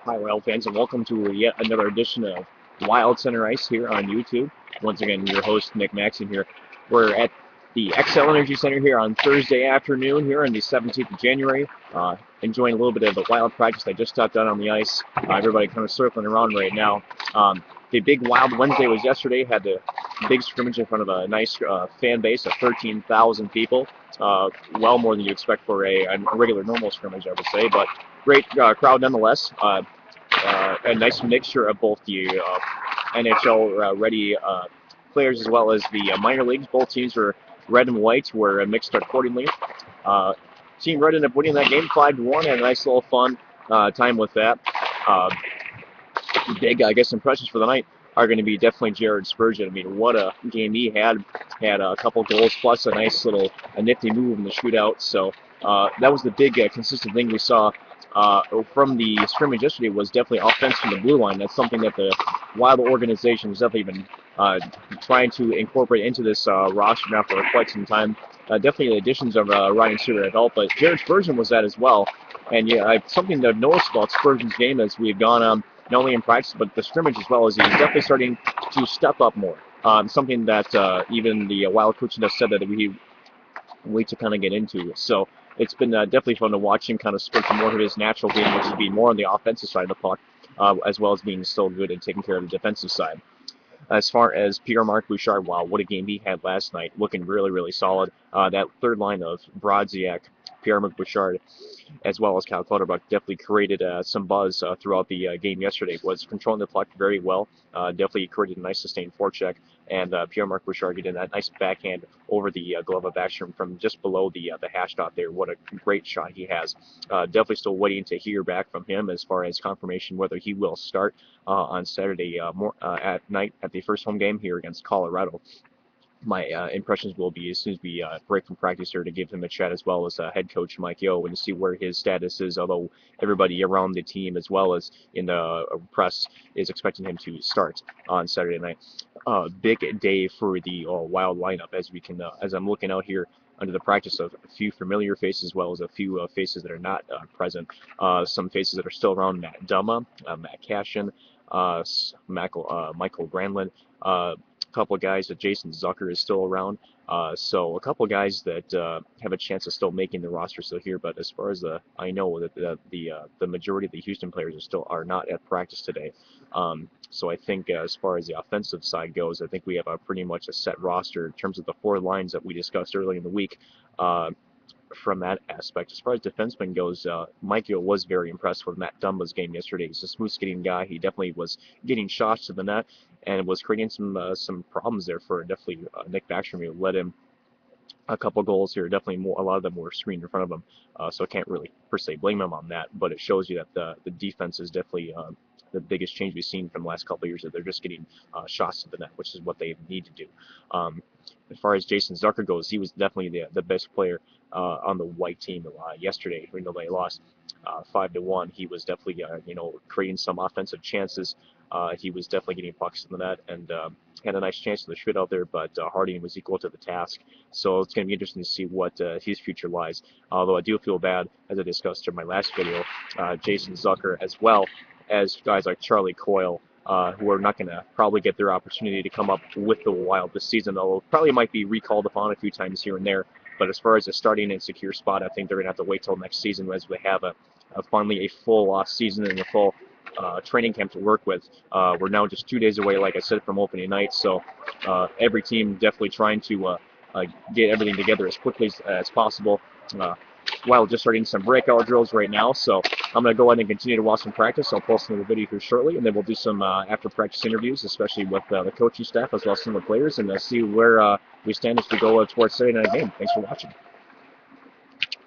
Hi, Wild fans, and welcome to yet another edition of Wild Center Ice here on YouTube. Once again, your host, Nick Maxon here. We're at the XL Energy Center here on Thursday afternoon here on the 17th of January. Enjoying a little bit of the Wild practice. I just stepped out on the ice. Everybody kind of circling around right now. The big Wild Wednesday was yesterday. Had the big scrimmage in front of a nice fan base of 13,000 people. Well more than you expect for a regular normal scrimmage, I would say, but great crowd nonetheless. A nice mixture of both the NHL ready players as well as the minor leagues. Both teams were red and white, were mixed accordingly. Uh, Team Red ended up winning that game 5-1. Had a nice little fun time with that. Uh, Big, I guess, impressions for the night are going to be definitely Jared Spurgeon. I mean, what a game he had. Had a couple goals plus a nice little nifty move in the shootout. So that was the big consistent thing we saw from the scrimmage yesterday was definitely offense from the blue line. That's something that the Wild organization has definitely been trying to incorporate into this roster now for quite some time. Definitely the additions of Ryan Suter at all, but Jared Spurgeon was that as well. And yeah, something to have noticed about Spurgeon's game as we've gone on not only in practice but the scrimmage as well, is he's definitely starting to step up more. Something that even the Wild coaching has said that we wait to kind of get into. So it's been definitely fun to watch him kind of split to more of his natural game, which is being more on the offensive side of the puck, as well as being still good and taking care of the defensive side. As far as Pierre-Marc Bouchard, wow, what a game he had last night, looking really, really solid. That third line of Brodziak, Pierre-Marc Bouchard, as well as Cal Clutterbuck, definitely created some buzz throughout the game yesterday. Was controlling the puck very well. Definitely created a nice sustained forecheck, and Pierre-Marc Bouchard getting that nice backhand over the glove of Backstrom from just below the hash dot there. What a great shot he has. Definitely still waiting to hear back from him as far as confirmation whether he will start on Saturday at night at the first home game here against Colorado. My impressions will be as soon as we break from practice here to give him a chat as well as head coach Mike Yeo and see where his status is, although everybody around the team as well as in the press is expecting him to start on Saturday night. Big day for the Wild lineup as we can as I'm looking out here under the practice of a few familiar faces as well as a few faces that are not present. Some faces that are still around: Matt Dumma, Matt Cashin, Michael Granlund, couple of guys that Jason Zucker is still around. So a couple of guys that have a chance of still making the roster still here. But as far as I know that the majority of the Houston players are not at practice today. So I think as far as the offensive side goes, I think we have pretty much a set roster in terms of the four lines that we discussed early in the week. From that aspect. As far as defenseman goes, Mike Yeo was very impressed with Matt Dumba's game yesterday. He's a smooth skating guy. He definitely was getting shots to the net and was creating some problems there for definitely Nick Backstrom, who led him a couple goals here. Definitely a lot of them were screened in front of him, so I can't really per se blame him on that. But it shows you that the defense is definitely the biggest change we've seen from the last couple of years. That they're just getting shots to the net, which is what they need to do. As far as Jason Zucker goes, he was definitely the best player on the white team yesterday, even though they lost 5-1. He was definitely creating some offensive chances. He was definitely getting pucks in the net and had a nice chance in the shootout there, but Harding was equal to the task. So it's going to be interesting to see what his future lies. Although I do feel bad, as I discussed in my last video, Jason Zucker as well as guys like Charlie Coyle, who are not going to probably get their opportunity to come up with the Wild this season, although probably might be recalled upon a few times here and there. But as far as a starting and secure spot, I think they're going to have to wait till next season as we have finally a full off season and a full training camp to work with. We're now just 2 days away, like I said, from opening night, so every team definitely trying to get everything together as quickly as possible. While just starting some breakout drills right now, so I'm going to go ahead and continue to watch some practice. I'll post another video here shortly, and then we'll do some after practice interviews, especially with the coaching staff as well as some of the players, and see where we stand as we go towards Saturday night game. Thanks for watching.